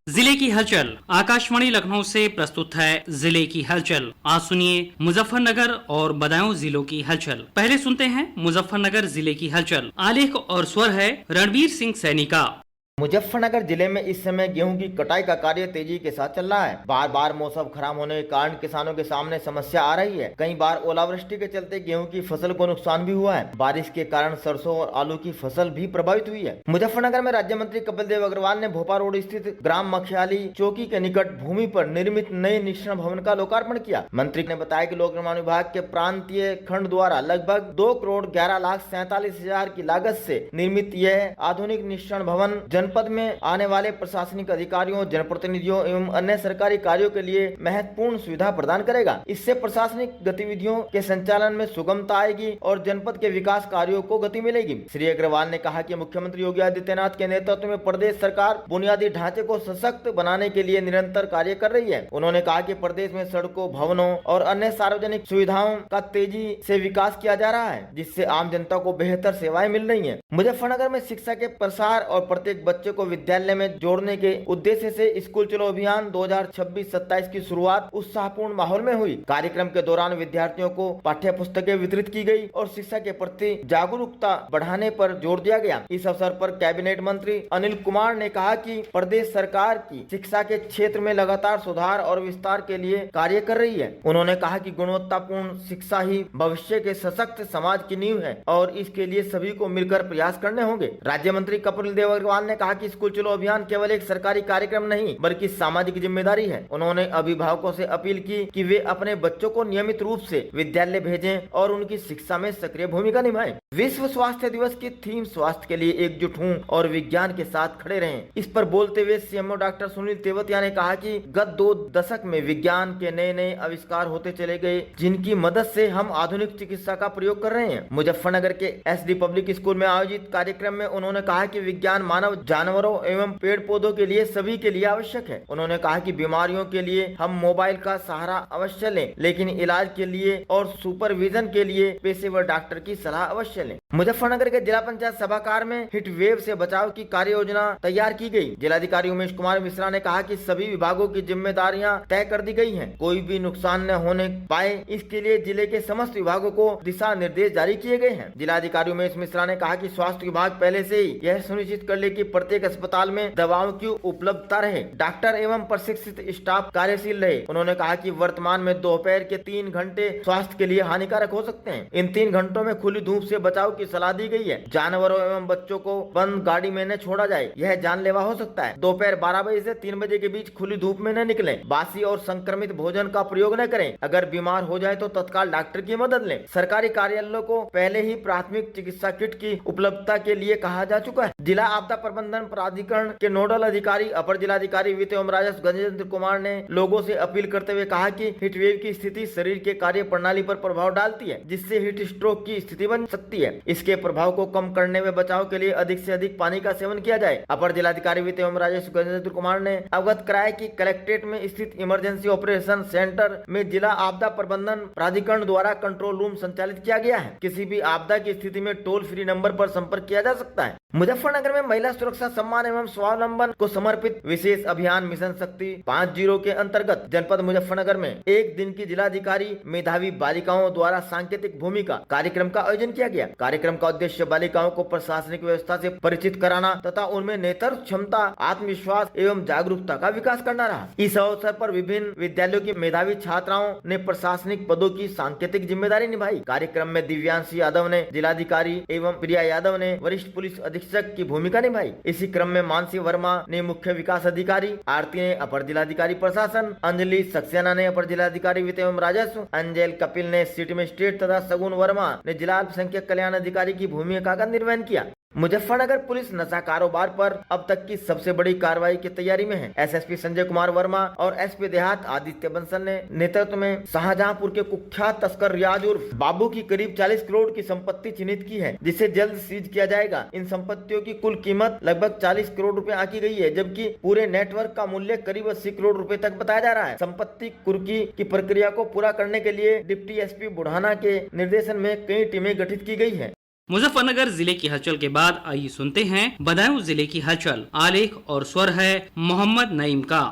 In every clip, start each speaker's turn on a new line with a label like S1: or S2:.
S1: जिले की हलचल। आकाशवाणी लखनऊ से प्रस्तुत है जिले की हलचल। आज सुनिए मुजफ्फरनगर और बदायूं जिलों की हलचल। पहले सुनते हैं मुजफ्फरनगर जिले की हलचल। आलेख और स्वर है रणवीर सिंह सैनी का।
S2: मुजफ्फरनगर जिले में इस समय गेहूं की कटाई का कार्य तेजी के साथ चल रहा है। बार बार मौसम खराब होने के कारण किसानों के सामने समस्या आ रही है। कई बार ओलावृष्टि के चलते गेहूं की फसल को नुकसान भी हुआ है। बारिश के कारण सरसों और आलू की फसल भी प्रभावित हुई है। मुजफ्फरनगर में राज्य मंत्री कपिल देव अग्रवाल ने भोपाल रोड स्थित ग्राम मखियाली चौकी के निकट भूमि पर निर्मित नए निरीक्षण भवन का लोकार्पण किया। मंत्री ने बताया कि लोक निर्माण विभाग के प्रांतीय खंड द्वारा लगभग 2,11,47,000 की लागत से निर्मित यह आधुनिक निरीक्षण भवन जनपद में आने वाले प्रशासनिक अधिकारियों, जनप्रतिनिधियों एवं अन्य सरकारी कार्यों के लिए महत्वपूर्ण सुविधा प्रदान करेगा। इससे प्रशासनिक गतिविधियों के संचालन में सुगमता आएगी और जनपद के विकास कार्यों को गति मिलेगी। श्री अग्रवाल ने कहा कि मुख्यमंत्री योगी आदित्यनाथ के नेतृत्व में प्रदेश सरकार बुनियादी ढांचे को सशक्त बनाने के लिए निरंतर कार्य कर रही है। उन्होंने कहा कि प्रदेश में सड़कों, भवनों और अन्य सार्वजनिक सुविधाओं का तेजी से विकास किया जा रहा है, जिससे आम जनता को बेहतर सेवाएं मिल रही है। मुजफ्फरनगर में शिक्षा के प्रसार और प्रत्येक बच्चे को विद्यालय में जोड़ने के उद्देश्य से स्कूल चलो अभियान 2026-27 की शुरुआत उत्साहपूर्ण माहौल में हुई। कार्यक्रम के दौरान विद्यार्थियों को पाठ्य पुस्तकें वितरित की गई और शिक्षा के प्रति जागरूकता बढ़ाने पर जोर दिया गया। इस अवसर पर कैबिनेट मंत्री अनिल कुमार ने कहा कि प्रदेश सरकार की शिक्षा के क्षेत्र में लगातार सुधार और विस्तार के लिए कार्य कर रही है। उन्होंने कहा कि गुणवत्तापूर्ण शिक्षा ही भविष्य के सशक्त समाज की नींव है और इसके लिए सभी को मिलकर प्रयास करने होंगे। राज्य मंत्री कपिल देव अग्रवाल ने कहा कि स्कूल चलो अभियान केवल एक सरकारी कार्यक्रम नहीं बल्कि सामाजिक जिम्मेदारी है। उन्होंने अभिभावकों से अपील की कि वे अपने बच्चों को नियमित रूप से विद्यालय भेजें और उनकी शिक्षा में सक्रिय भूमिका निभाएं। विश्व स्वास्थ्य दिवस की थीम स्वास्थ्य के लिए एकजुट हूं और विज्ञान के साथ खड़े रहें। इस पर बोलते हुए सीएमओ डॉक्टर सुनील तेवतिया ने कहा कि गत 2 दशक में विज्ञान के नए नए आविष्कार होते चले गए, जिनकी मदद से हम आधुनिक चिकित्सा का प्रयोग कर रहे हैं। मुजफ्फरनगर के एसडी पब्लिक स्कूल में आयोजित कार्यक्रम में उन्होंने कहा कि विज्ञान मानव, जानवरों एवं पेड़ पौधों के लिए सभी के लिए आवश्यक है। उन्होंने कहा कि बीमारियों के लिए हम मोबाइल का सहारा अवश्य लें, लेकिन इलाज के लिए और सुपरविजन के लिए पेशेवर डॉक्टर की सलाह अवश्य लें। मुजफ्फरनगर के जिला पंचायत सभागार में हीट वेव से बचाव की कार्य योजना तैयार की गई। जिलाधिकारी उमेश कुमार मिश्रा ने कहा कि सभी विभागों की जिम्मेदारियां तय कर दी गई हैं। कोई भी नुकसान न होने पाए, इसके लिए जिले के समस्त विभागों को दिशा निर्देश जारी किए गए हैं। जिलाधिकारी उमेश मिश्रा ने कहा कि स्वास्थ्य विभाग पहले से ही यह सुनिश्चित कर ले कि प्रत्येक अस्पताल में दवाओं की उपलब्धता रहे, डॉक्टर एवं प्रशिक्षित स्टाफ कार्यशील रहे। उन्होंने कहा कि वर्तमान में दोपहर के 3 घंटे स्वास्थ्य के लिए हानिकारक हो सकते हैं। इन 3 घंटों में खुली धूप से बचाव की सलाह दी गई है। जानवरों एवं बच्चों को बंद गाड़ी में न छोड़ा जाए, यह जानलेवा हो सकता है। दोपहर 12 बजे से 3 बजे के बीच खुली धूप में न निकलें। बासी और संक्रमित भोजन का प्रयोग न करें। अगर बीमार हो जाए तो तत्काल डॉक्टर की मदद लें। सरकारी कार्यालयों को पहले ही प्राथमिक चिकित्सा किट की उपलब्धता के लिए कहा जा चुका है। जिला आपदा प्रबंधन प्राधिकरण के नोडल अधिकारी अपर जिलाधिकारी वित्त एवं राजस्व गजेंद्र कुमार ने लोगों से अपील करते हुए कहा कि हीट वेव की स्थिति शरीर के कार्य प्रणाली पर प्रभाव डालती है, जिससे हीट स्ट्रोक की स्थिति बन सकती है। इसके प्रभाव को कम करने में बचाव के लिए अधिक से अधिक पानी का सेवन किया जाए। अपर जिलाधिकारी वित्त एवं राजस्व गजेंद्र कुमार ने अवगत कराया कि कलेक्ट्रेट में स्थित इमरजेंसी ऑपरेशन सेंटर में जिला आपदा प्रबंधन प्राधिकरण द्वारा कंट्रोल रूम संचालित किया गया है। किसी भी आपदा की स्थिति में टोल फ्री नंबर पर संपर्क किया जा सकता है। मुजफ्फरनगर में महिला सुरक्षा सम्मान एवं स्वावलंबन को समर्पित विशेष अभियान मिशन शक्ति 50 के अंतर्गत जनपद मुजफ्फरनगर में एक दिन की जिलाधिकारी मेधावी बालिकाओं द्वारा सांकेतिक भूमिका कार्यक्रम का आयोजन किया गया। कार्यक्रम का उद्देश्य बालिकाओं को प्रशासनिक व्यवस्था से परिचित कराना तथा उनमें नेतृत्व क्षमता, आत्मविश्वास एवं जागरूकता का विकास करना रहा। इस अवसर पर विभिन्न विद्यालयों की मेधावी छात्राओं ने प्रशासनिक पदों की सांकेतिक जिम्मेदारी निभाई। कार्यक्रम में दिव्यांशी यादव ने जिलाधिकारी एवं प्रिया यादव ने वरिष्ठ पुलिस अधीक्षक की भूमिका निभाई। इसी क्रम में मानसी वर्मा ने मुख्य विकास अधिकारी, आरती ने अपर जिलाधिकारी प्रशासन, अंजलि सक्सेना ने अपर जिलाधिकारी वित्त एवं राजस्व, अंजल कपिल ने सिटी मजिस्ट्रेट तथा सगुन वर्मा ने जिला अल्पसंख्यक कल्याण अधिकारी की भूमिका का निर्वहन किया। मुजफ्फरनगर पुलिस नशा कारोबार पर अब तक की सबसे बड़ी कार्रवाई की तैयारी में है। एसएसपी संजय कुमार वर्मा और एसपी देहात आदित्य बंसल ने नेतृत्व में शाहजहांपुर के कुख्यात तस्कर रियाज उर्फ बाबू की करीब 40 करोड़ की संपत्ति चिन्हित की है, जिसे जल्द सीज किया जाएगा। इन संपत्तियों की कुल कीमत लगभग 40 करोड़ रुपए आकी गई है, जबकि पूरे नेटवर्क का मूल्य करीब 80 करोड़ रुपए तक बताया जा रहा है। संपत्ति कुर्की की प्रक्रिया को पूरा करने के लिए डिप्टी एसपी बुढ़ाना के निर्देशन में कई टीमें गठित की गई है।
S1: मुजफ्फरनगर जिले की हलचल के बाद आइए सुनते हैं बदायूं जिले की हलचल। आलेख और स्वर है मोहम्मद नईम का।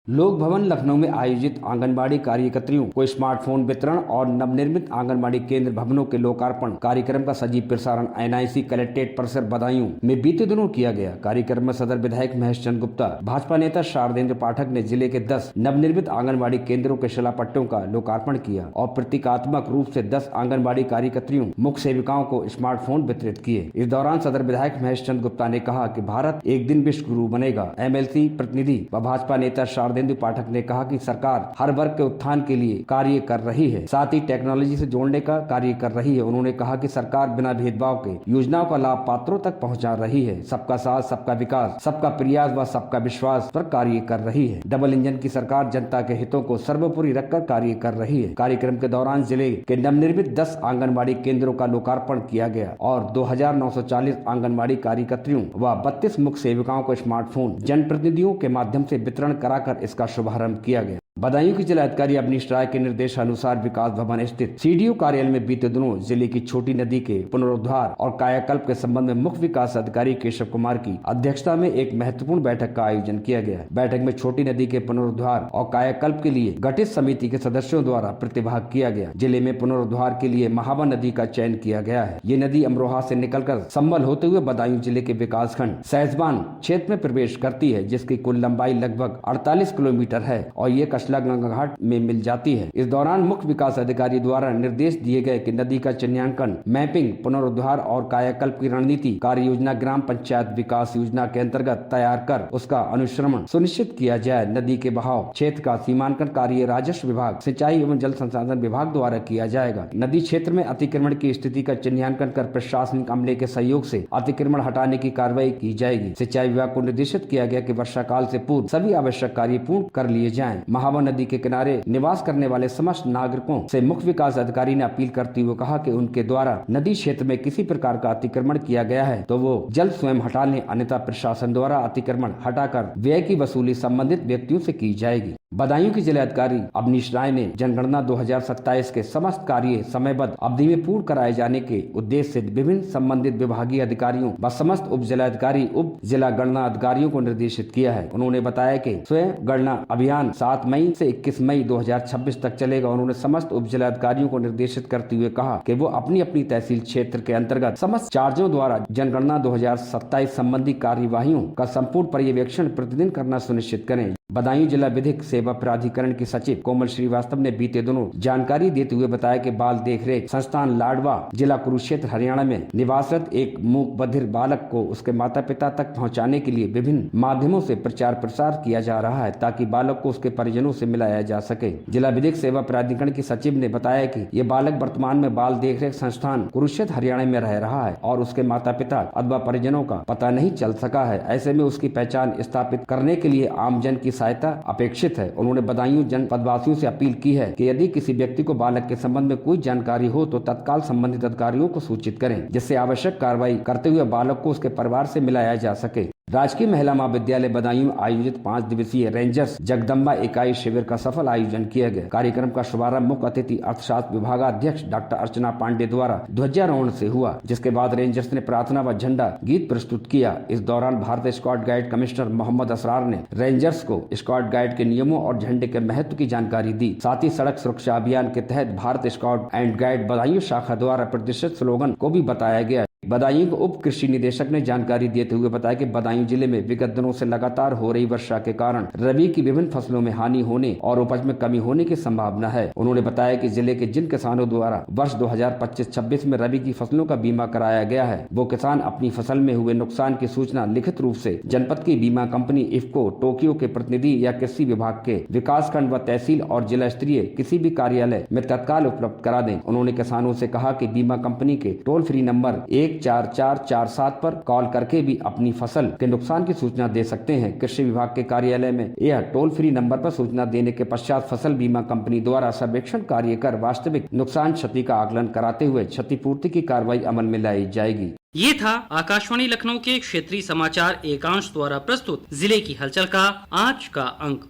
S3: लोक भवन लखनऊ में आयोजित आंगनबाड़ी कार्यकर्तियों को स्मार्टफोन वितरण और नवनिर्मित आंगनबाड़ी केंद्र भवनों के लोकार्पण कार्यक्रम का सजीव प्रसारण एनआईसी कलेक्ट्रेट परिसर बदायूं में बीते दिनों किया गया। कार्यक्रम में सदर विधायक महेश चंद्र गुप्ता, भाजपा नेता शारदेंद्र पाठक ने जिले के 10 नवनिर्मित आंगनबाड़ी केंद्रों के शिलापट्टों का लोकार्पण किया और प्रतीकात्मक रूप से 10 आंगनबाड़ी कार्यकर्तियों मुख्य सेविकाओं को स्मार्टफोन वितरित किए। इस दौरान सदर विधायक महेश चंद्र गुप्ता ने कहा कि भारत एक दिन विश्व गुरु बनेगा। एमएलसी प्रतिनिधि व भाजपा नेता शारदेंद्र पाठक ने कहा कि सरकार हर वर्ग के उत्थान के लिए कार्य कर रही है, साथ ही टेक्नोलॉजी से जोड़ने का कार्य कर रही है। उन्होंने कहा कि सरकार बिना भेदभाव के योजनाओं का लाभ पात्रों तक पहुंचा रही है। सबका साथ, सबका विकास, सबका प्रयास व सबका विश्वास पर कार्य कर रही है। डबल इंजन की सरकार जनता के हितों को सर्वोपरि रखकर कार्य कर रही है। कार्यक्रम के दौरान जिले के नवनिर्मित 10 आंगनबाड़ी केंद्रों का लोकार्पण किया गया और 2940 आंगनबाड़ी कार्यकर्तियों व 32 मुख्य सेविकाओं को स्मार्टफोन जनप्रतिनिधियों के माध्यम से वितरण कराकर इसका शुभारंभ किया गया। बदायूं की जिलाधिकारी अवनीश राय के निर्देशानुसार विकास भवन स्थित सीडीओ कार्यालय में बीते दिनों जिले की छोटी नदी के पुनरुद्धार और कायाकल्प के संबंध में मुख्य विकास अधिकारी केशव कुमार की अध्यक्षता में एक महत्वपूर्ण बैठक का आयोजन किया गया। बैठक में छोटी नदी के पुनरुद्धार और कायाकल्प के लिए गठित समिति के सदस्यों द्वारा प्रतिभाग किया गया। जिले में पुनरुद्धार के लिए महावा नदी का चयन किया गया है। ये नदी अमरोहा से निकलकर संबल होते हुए बदायूं जिले के विकास खंड सहसबान क्षेत्र में प्रवेश करती है, जिसकी कुल लंबाई लगभग 48 किलोमीटर है और ये गंगा घाट में मिल जाती है। इस दौरान मुख्य विकास अधिकारी द्वारा निर्देश दिए गए कि नदी का चिन्हांकन, मैपिंग, पुनरुद्धार और कायाकल्प की रणनीति कार्य योजना ग्राम पंचायत विकास योजना के अंतर्गत तैयार कर उसका अनुश्रवण सुनिश्चित किया जाए। नदी के बहाव क्षेत्र का सीमांकन कार्य राजस्व विभाग, सिंचाई एवं जल संसाधन विभाग द्वारा किया जाएगा। नदी क्षेत्र में अतिक्रमण की स्थिति का चिन्हांकन कर प्रशासनिक अमले के सहयोग से अतिक्रमण हटाने की कार्रवाई की जाएगी। सिंचाई विभाग को निर्देशित किया गया कि वर्षा काल से पूर्व सभी आवश्यक कार्य पूर्ण कर लिए जाएं। महावा नदी के किनारे निवास करने वाले समस्त नागरिकों से मुख्य विकास अधिकारी ने अपील करते हुए कहा कि उनके द्वारा नदी क्षेत्र में किसी प्रकार का अतिक्रमण किया गया है तो वो जल्द स्वयं हटा लें, अन्यथा प्रशासन द्वारा अतिक्रमण हटाकर व्यय की वसूली संबंधित व्यक्तियों से की जाएगी। बदायूं की जिलाधिकारी अवनीश राय ने जनगणना 2027 के समस्त कार्य समयबद्ध अवधि में पूर्ण कराए जाने के उद्देश्य से विभिन्न संबंधित विभागीय अधिकारियों व समस्त उप जिलाधिकारी, उप जिला गणना अधिकारियों को निर्देशित किया है। उन्होंने बताया कि स्वयं गणना अभियान 7 मई से 21 मई 2026 तक चलेगा। उन्होंने समस्त उप जिलाधिकारियों को निर्देशित करते हुए कहा कि वो अपनी अपनी तहसील क्षेत्र के अंतर्गत समस्त चार्जों द्वारा जनगणना 2027 संबंधी कार्यवाहियों का संपूर्ण पर्यवेक्षण प्रतिदिन करना सुनिश्चित करें। बदायूं जिला विधिक सेवा प्राधिकरण की सचिव कोमल श्रीवास्तव ने बीते दिनों जानकारी देते हुए बताया कि बाल देखरेख संस्थान लाडवा जिला कुरुक्षेत्र हरियाणा में निवासरत एक मूक बधिर बालक को उसके माता पिता तक पहुंचाने के लिए विभिन्न माध्यमों से प्रचार प्रसार किया जा रहा है ताकि बालक को उसके परिजनों से मिलाया जा सके। जिला विधिक सेवा प्राधिकरण की सचिव ने बताया कि ये बालक वर्तमान में बाल देखरेख संस्थान कुरुक्षेत्र हरियाणा में रह रहा है और उसके माता पिता अथवा परिजनों का पता नहीं चल सका है। ऐसे में उसकी पहचान स्थापित करने के लिए आमजन की सहायता अपेक्षित है। उन्होंने बदायूं जनपदवासियों से अपील की है कि यदि किसी व्यक्ति को बालक के संबंध में कोई जानकारी हो तो तत्काल संबंधित अधिकारियों को सूचित करें, जिससे आवश्यक कार्रवाई करते हुए बालक को उसके परिवार से मिलाया जा सके। राजकीय महिला महाविद्यालय बदायूं आयोजित 5 दिवसीय रेंजर्स जगदम्बा इकाई शिविर का सफल आयोजन किया गया। कार्यक्रम का शुभारंभ मुख्य अतिथि अर्थशास्त्र विभागाध्यक्ष डॉक्टर अर्चना पांडे द्वारा ध्वजारोहण से हुआ, जिसके बाद रेंजर्स ने प्रार्थना व झंडा गीत प्रस्तुत किया। इस दौरान भारतीय scout guide commissioner Mohammad Asrar ने रेंजर्स को स्काउट गाइड के नियमों और झंडे के महत्व की जानकारी दी। साथ ही सड़क सुरक्षा अभियान के तहत भारतीय स्काउट एंड गाइड बदायूं शाखा द्वारा प्रतिष्ठित स्लोगन को भी बताया गया। बदायूं के उप कृषि निदेशक ने जानकारी देते हुए बताया कि बदायूं जिले में विगत दिनों से लगातार हो रही वर्षा के कारण रबी की विभिन्न फसलों में हानि होने और उपज में कमी होने की संभावना है। उन्होंने बताया कि जिले के जिन किसानों द्वारा वर्ष 2025-26 में रबी की फसलों का बीमा कराया गया है, वो किसान अपनी फसल में हुए नुकसान की सूचना लिखित रूप से जनपद की बीमा कंपनी इफ्को टोक्यो के प्रतिनिधि या कृषि विभाग के विकास खंड व तहसील और जिला स्तरीय किसी भी कार्यालय में तत्काल उपलब्ध करा दें। उन्होंने किसानों से कहा कि बीमा कंपनी के टोल फ्री नंबर 114447 पर कॉल करके भी अपनी फसल के नुकसान की सूचना दे सकते हैं। कृषि विभाग के कार्यालय में यह टोल फ्री नंबर पर सूचना देने के पश्चात फसल बीमा कंपनी द्वारा सर्वेक्षण कार्य कर वास्तविक नुकसान क्षति का आकलन कराते हुए क्षतिपूर्ति की कार्रवाई अमल में लाई जाएगी।
S1: ये था आकाशवाणी लखनऊ के क्षेत्रीय समाचार एकांश द्वारा प्रस्तुत जिले की हलचल का आज का अंक।